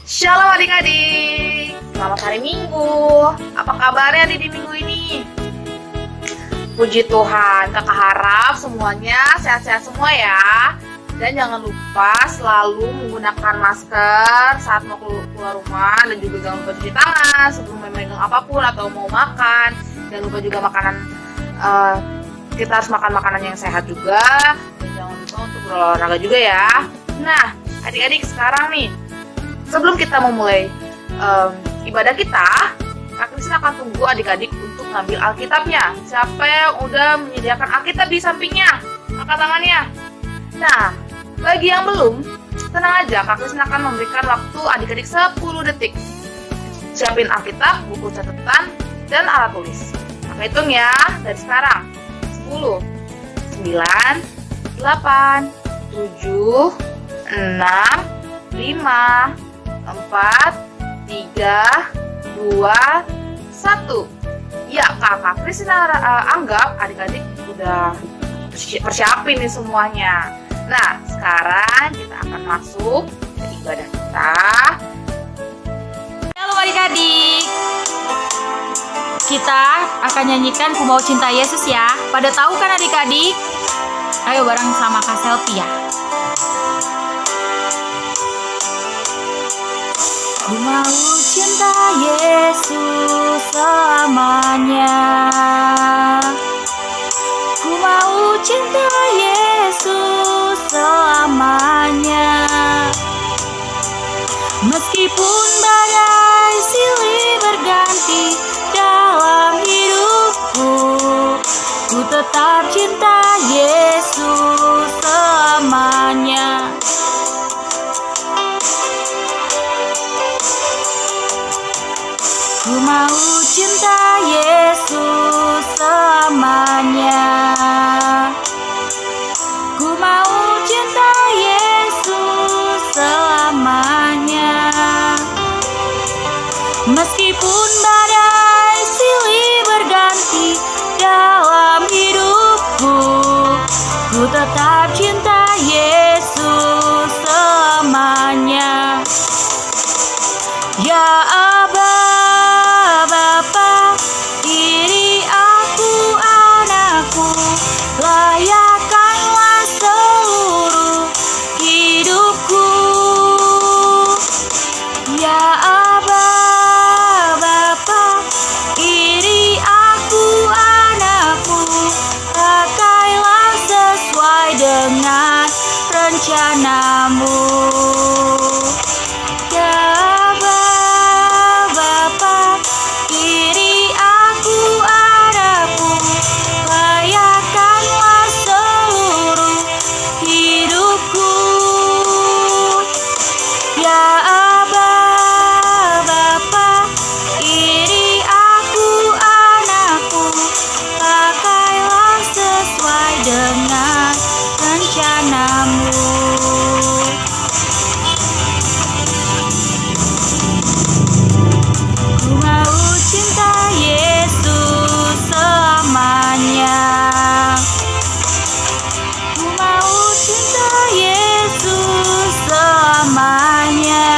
Shalom adik-adik, selamat hari Minggu. Apa kabarnya di minggu ini? Puji Tuhan, kakak harap semuanya sehat-sehat semua ya. Dan jangan lupa selalu menggunakan masker saat mau keluar rumah. Dan juga jangan lupa cuci tangan sebelum memegang apapun atau mau makan. Jangan lupa juga kita harus makan makanan yang sehat juga. Dan jangan lupa untuk berolahraga juga ya. Nah, adik-adik sekarang nih, sebelum kita memulai ibadah kita, Kak Kristin akan tunggu adik-adik untuk ngambil Alkitabnya. Siapa yang udah menyediakan Alkitab di sampingnya? Angkat tangannya. Nah, bagi yang belum, tenang aja, Kak Kristin akan memberikan waktu adik-adik 10 detik. Siapin Alkitab, buku catatan, dan alat tulis. Maka hitung ya, dari sekarang. 10, 9, 8, 7, 6, 5, 4, 3, 2, 1. Ya, kakak Kristin anggap adik-adik udah persiapin nih semuanya. Nah, sekarang kita akan masuk ke ibadah kita. Halo adik-adik, kita akan nyanyikan Ku Mau Cinta Yesus ya. Pada tahu kan adik-adik? Ayo bareng sama Kak Selfie ya. Ku mau cinta Yesus selamanya. Ku mau cinta Yesus selamanya. Meskipun badai silih berganti dalam hidupku, ku tetap cinta Yesus selamanya. Ku mau cinta Yesus selamanya. Ku mau cinta Yesus selamanya. Meskipun badai silih berganti dalam hidupku, ku tetap cinta Yesus selamanya. Ya Aba, Bapa, ini aku anakku, layakkanlah seluruh hidupku. Ya Aba, Bapa, ini aku anakku, pakailah sesuai dengan rencanamu. Ya Aba, Bapa, ini aku anakku, layakkanlah seluruh hidupku. Ya Aba, Bapa, ini aku anakku, pakailah sesuai dengan rencanamu. Ku mau cinta Yesus selamanya. Ku mau cinta Yesus selamanya.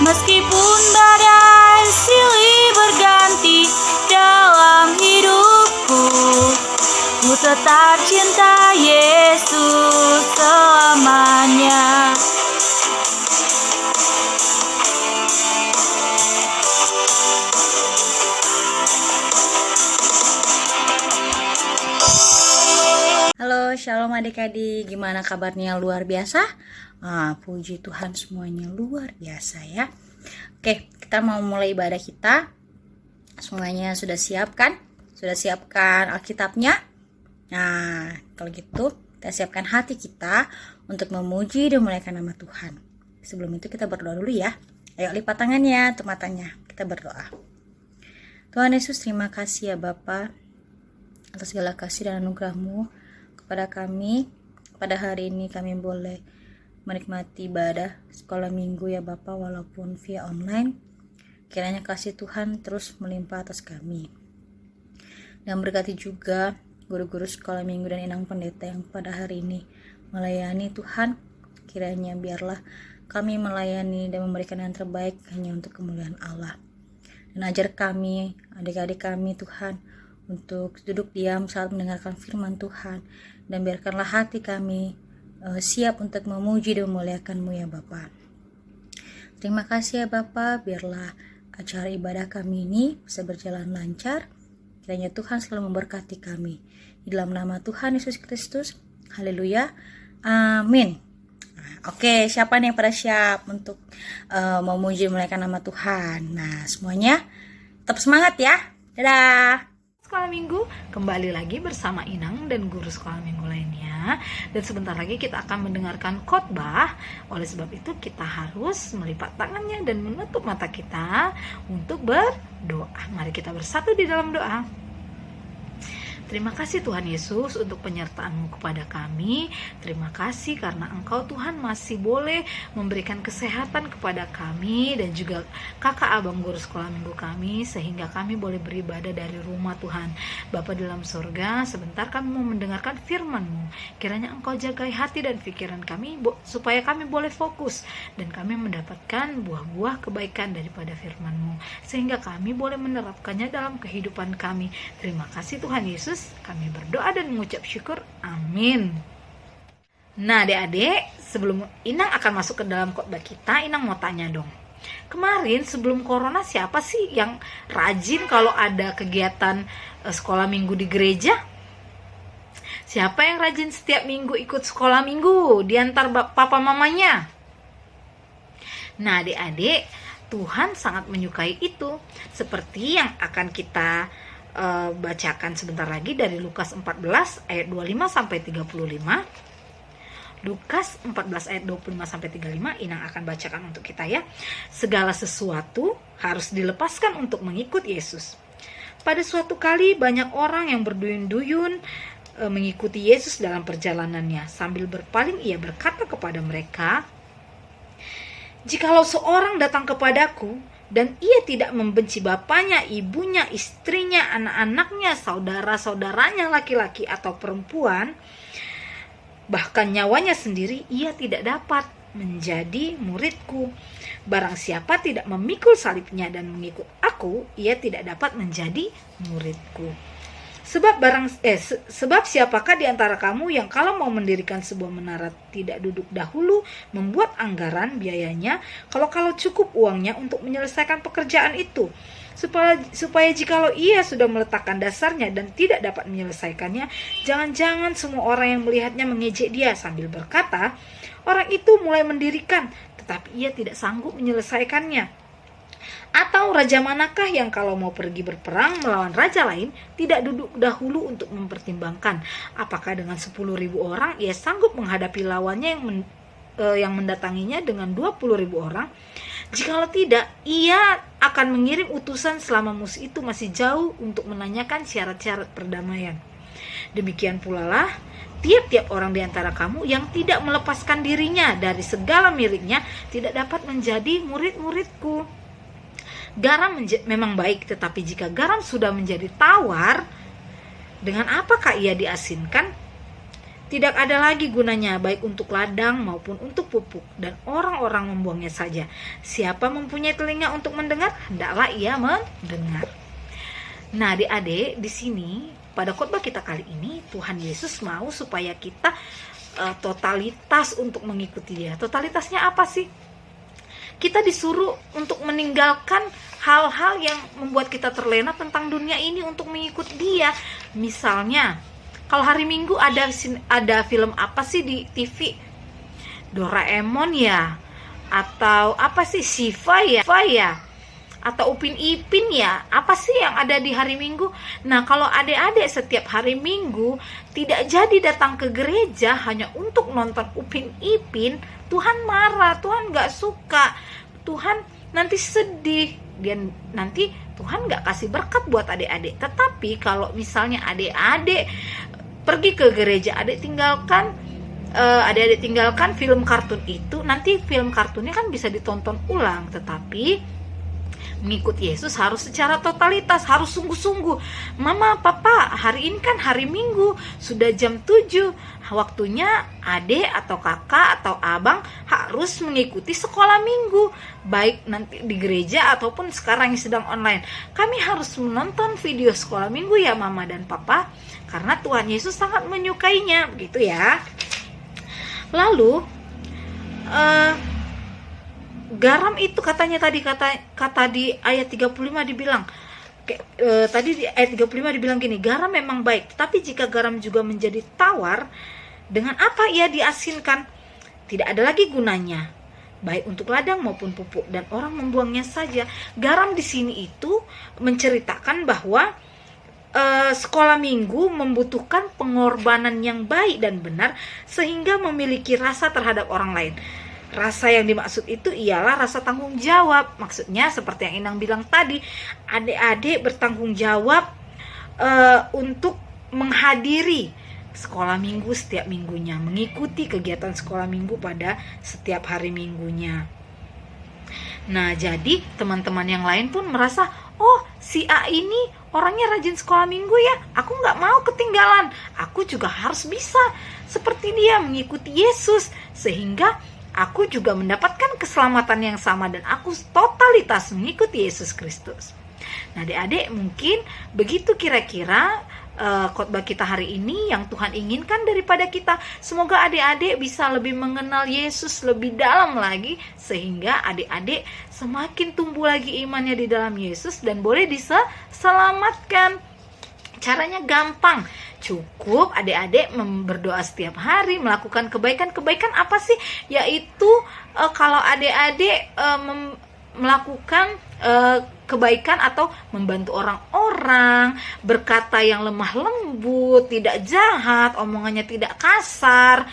Meskipun badai silih berganti dalam hidupku, ku tetap cinta Yesus selamanya. Halo, shalom adik-adik. Gimana kabarnya? Luar biasa? Puji Tuhan semuanya luar biasa ya. Oke, kita mau mulai ibadah kita. Semuanya sudah siap kan? Sudah siapkan Alkitabnya? Nah, kalau gitu kita siapkan hati kita untuk memuji dan memuliakan nama Tuhan. Sebelum itu kita berdoa dulu ya. Ayo lipat tangannya, tutup matanya. Kita berdoa. Tuhan Yesus, terima kasih ya Bapa atas segala kasih dan anugerah-Mu kepada kami. Pada hari ini kami boleh menikmati ibadah sekolah minggu ya Bapa, walaupun via online. Kiranya kasih Tuhan terus melimpah atas kami. Dan berkati juga guru-guru sekolah minggu dan inang pendeta yang pada hari ini melayani Tuhan. Kiranya biarlah kami melayani dan memberikan yang terbaik hanya untuk kemuliaan Allah. Dan ajar kami, adik-adik kami Tuhan, untuk duduk diam saat mendengarkan firman Tuhan, dan biarkanlah hati kami siap untuk memuji dan memuliakan-Mu ya Bapa. Terima kasih ya Bapa, biarlah acara ibadah kami ini bisa berjalan lancar. Kiranya Tuhan selalu memberkati kami. Di dalam nama Tuhan Yesus Kristus, haleluya, amin. Oke, siapa nih yang pada siap untuk memuji memuliakan nama Tuhan? Nah, semuanya tetap semangat ya. Dadah. Sekolah Minggu kembali lagi bersama Inang dan guru sekolah minggu lainnya. Dan sebentar lagi kita akan mendengarkan khotbah. Oleh sebab itu kita harus melipat tangannya dan menutup mata kita untuk berdoa. Mari kita bersatu di dalam doa. Terima kasih Tuhan Yesus untuk penyertaan-Mu kepada kami. Terima kasih karena Engkau Tuhan masih boleh memberikan kesehatan kepada kami dan juga kakak abang guru sekolah minggu kami, sehingga kami boleh beribadah dari rumah Tuhan. Bapa di dalam surga, sebentar kami mau mendengarkan firman-Mu. Kiranya Engkau jagai hati dan pikiran kami supaya kami boleh fokus dan kami mendapatkan buah-buah kebaikan daripada firman-Mu, sehingga kami boleh menerapkannya dalam kehidupan kami. Terima kasih Tuhan Yesus. Kami berdoa dan mengucap syukur. Amin. Nah adik-adik, sebelum Inang akan masuk ke dalam khotbah kita, Inang mau tanya dong. Kemarin sebelum corona siapa sih yang rajin kalau ada kegiatan sekolah minggu di gereja? Siapa yang rajin setiap minggu ikut sekolah minggu diantar papa mamanya? Nah adik-adik, Tuhan sangat menyukai itu. Seperti yang akan kita bacakan sebentar lagi dari Lukas 14 ayat 25 sampai 35. Lukas 14 ayat 25 sampai 35 Inang akan bacakan untuk kita ya. Segala sesuatu harus dilepaskan untuk mengikut Yesus. Pada suatu kali banyak orang yang berduyun-duyun mengikuti Yesus dalam perjalanannya. Sambil berpaling ia berkata kepada mereka, "Jikalau seorang datang kepadaku dan ia tidak membenci bapaknya, ibunya, istrinya, anak-anaknya, saudara-saudaranya laki-laki atau perempuan, bahkan nyawanya sendiri, ia tidak dapat menjadi muridku. Barang siapa tidak memikul salibnya dan mengikut aku, ia tidak dapat menjadi muridku. Sebab siapakah di antara kamu yang kalau mau mendirikan sebuah menara tidak duduk dahulu membuat anggaran biayanya, kalau cukup uangnya untuk menyelesaikan pekerjaan itu, supaya jikalau ia sudah meletakkan dasarnya dan tidak dapat menyelesaikannya, jangan-jangan semua orang yang melihatnya mengejek dia sambil berkata, orang itu mulai mendirikan, tetapi ia tidak sanggup menyelesaikannya. Atau raja manakah yang kalau mau pergi berperang melawan raja lain tidak duduk dahulu untuk mempertimbangkan apakah dengan 10.000 orang ia sanggup menghadapi lawannya yang mendatanginya dengan 20.000 orang? Jikalau tidak, ia akan mengirim utusan selama musuh itu masih jauh untuk menanyakan syarat-syarat perdamaian. Demikian pula lah tiap-tiap orang di antara kamu yang tidak melepaskan dirinya dari segala miliknya tidak dapat menjadi murid-muridku. Garam memang baik, tetapi jika garam sudah menjadi tawar, dengan apakah ia diasinkan? Tidak ada lagi gunanya baik untuk ladang maupun untuk pupuk, dan orang-orang membuangnya saja. Siapa mempunyai telinga untuk mendengar, hendaklah ia mendengar." Nah, adik-adik, di sini pada khotbah kita kali ini Tuhan Yesus mau supaya kita totalitas untuk mengikuti Dia. Totalitasnya apa sih? Kita disuruh untuk meninggalkan hal-hal yang membuat kita terlena tentang dunia ini untuk mengikuti Dia. Misalnya, kalau hari Minggu ada film apa sih di TV? Doraemon ya? Atau apa sih, Shiva ya? Atau Upin Ipin ya? Apa sih yang ada di hari Minggu? Nah, kalau adik-adik setiap hari Minggu tidak jadi datang ke gereja hanya untuk nonton Upin Ipin, Tuhan marah, Tuhan gak suka, Tuhan nanti sedih, dan nanti Tuhan gak kasih berkat buat adik-adik. Tetapi kalau misalnya adik-adik pergi ke gereja, adik-adik tinggalkan film kartun itu, nanti film kartunnya kan bisa ditonton ulang. Tetapi Mengikut Yesus harus secara totalitas, harus sungguh-sungguh. Mama, papa, hari ini kan hari Minggu, sudah jam 7. Waktunya adik atau kakak atau abang harus mengikuti sekolah minggu, baik nanti di gereja ataupun sekarang yang sedang online. Kami harus menonton video sekolah minggu ya mama dan papa, karena Tuhan Yesus sangat menyukainya, begitu ya. Lalu garam itu katanya tadi kata di ayat 35 dibilang tadi di ayat 35 dibilang gini, garam memang baik, tapi jika garam juga menjadi tawar, dengan apa ia diasinkan? Tidak ada lagi gunanya, baik untuk ladang maupun pupuk, dan orang membuangnya saja. Garam di sini itu menceritakan bahwa sekolah minggu membutuhkan pengorbanan yang baik dan benar sehingga memiliki rasa terhadap orang lain. Rasa yang dimaksud itu ialah rasa tanggung jawab. Maksudnya seperti yang Inang bilang tadi, adik-adik bertanggung jawab untuk menghadiri sekolah minggu setiap minggunya, mengikuti kegiatan sekolah minggu pada setiap hari minggunya. Nah, jadi teman-teman yang lain pun merasa, oh si A ini orangnya rajin sekolah minggu ya, aku gak mau ketinggalan, aku juga harus bisa seperti dia mengikuti Yesus, sehingga aku juga mendapatkan keselamatan yang sama dan aku totalitas mengikuti Yesus Kristus. Nah adik-adik, mungkin begitu kira-kira khotbah kita hari ini yang Tuhan inginkan daripada kita. Semoga adik-adik bisa lebih mengenal Yesus lebih dalam lagi, sehingga adik-adik semakin tumbuh lagi imannya di dalam Yesus dan boleh diselamatkan. Caranya gampang, cukup adik-adik berdoa setiap hari, melakukan kebaikan-kebaikan apa sih? Yaitu kalau adik-adik melakukan kebaikan atau membantu orang-orang, berkata yang lemah lembut, tidak jahat, omongannya tidak kasar,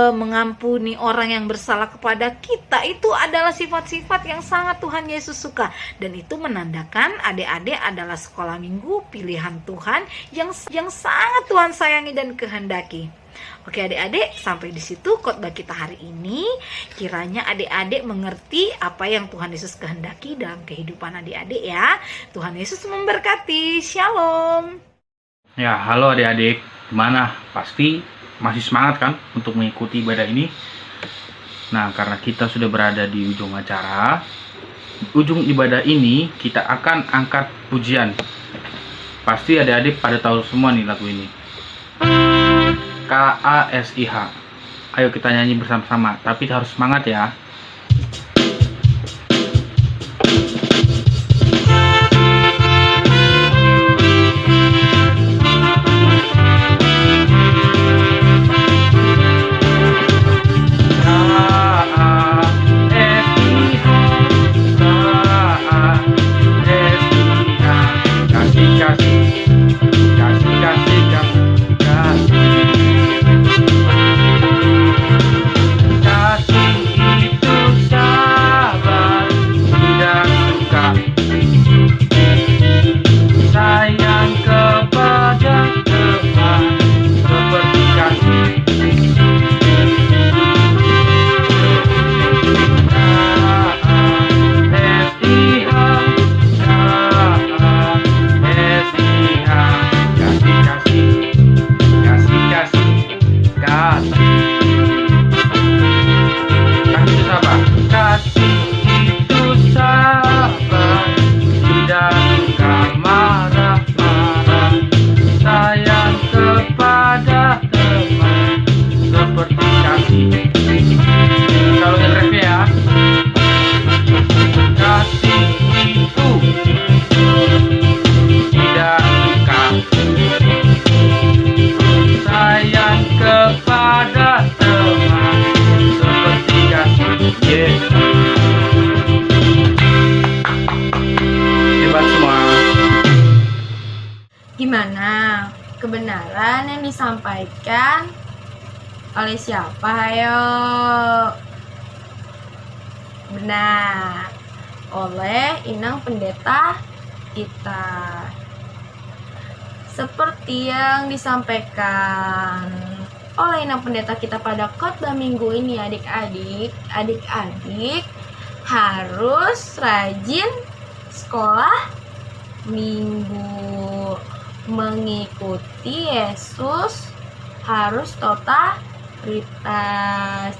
mengampuni orang yang bersalah kepada kita, itu adalah sifat-sifat yang sangat Tuhan Yesus suka, dan itu menandakan adik-adik adalah sekolah minggu pilihan Tuhan yang sangat Tuhan sayangi dan kehendaki. Oke adik-adik, sampai di situ khotbah kita hari ini. Kiranya adik-adik mengerti apa yang Tuhan Yesus kehendaki dalam kehidupan adik-adik ya. Tuhan Yesus memberkati. Shalom. Ya, halo adik-adik. Gimana? Pasti masih semangat kan untuk mengikuti ibadah ini? Nah, karena kita sudah berada di ujung acara, ujung ibadah ini kita akan angkat pujian. Pasti adik-adik pada tahu semua nih lagu ini. KASIH. Ayo kita nyanyi bersama-sama, tapi harus semangat ya. Gimana kebenaran yang disampaikan oleh siapa? Ayo. Benar, oleh Inang pendeta kita. Seperti yang disampaikan oleh Inang pendeta kita pada khotbah minggu ini, adik-adik harus rajin sekolah minggu, mengikuti Yesus harus totalitas.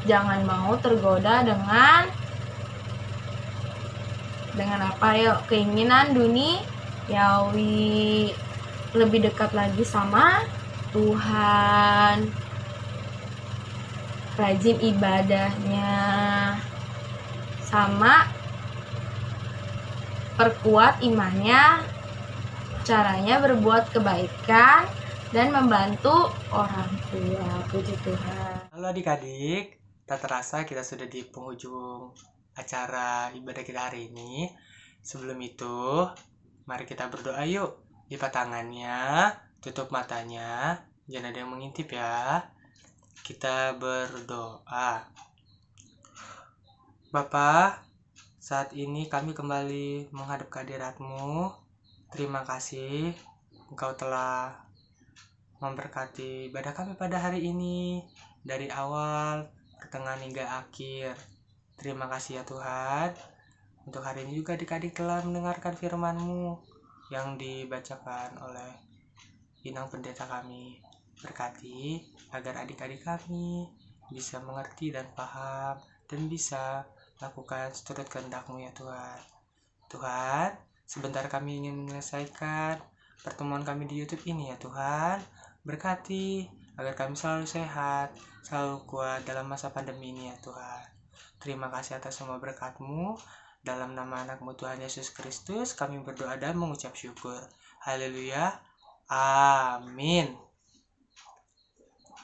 Jangan mau tergoda dengan apa yuk? Keinginan duniawi, lebih dekat lagi sama Tuhan, rajin ibadahnya, sama perkuat imannya, caranya berbuat kebaikan dan membantu orang tua. Puji Tuhan. Halo adik-adik, tak terasa kita sudah di penghujung acara ibadah kita hari ini. Sebelum itu, mari kita berdoa yuk. Lipat tangannya, tutup matanya, jangan ada yang mengintip ya. Kita berdoa. Bapa, saat ini kami kembali menghadap kehadirat-Mu. Terima kasih Engkau telah memberkati ibadah kami pada hari ini, dari awal, pertengahan hingga akhir. Terima kasih ya Tuhan. Untuk hari ini juga adik-adik telah mendengarkan firman-Mu yang dibacakan oleh Inang Pendeta kami. Berkati agar adik-adik kami bisa mengerti dan paham dan bisa lakukan seturut kehendak-Mu ya Tuhan. Tuhan, sebentar kami ingin menyelesaikan pertemuan kami di YouTube ini ya Tuhan. Berkati agar kami selalu sehat, selalu kuat dalam masa pandemi ini ya Tuhan. Terima kasih atas semua berkat-Mu. Dalam nama anak-Mu Tuhan Yesus Kristus kami berdoa dan mengucap syukur. Haleluya. Amin.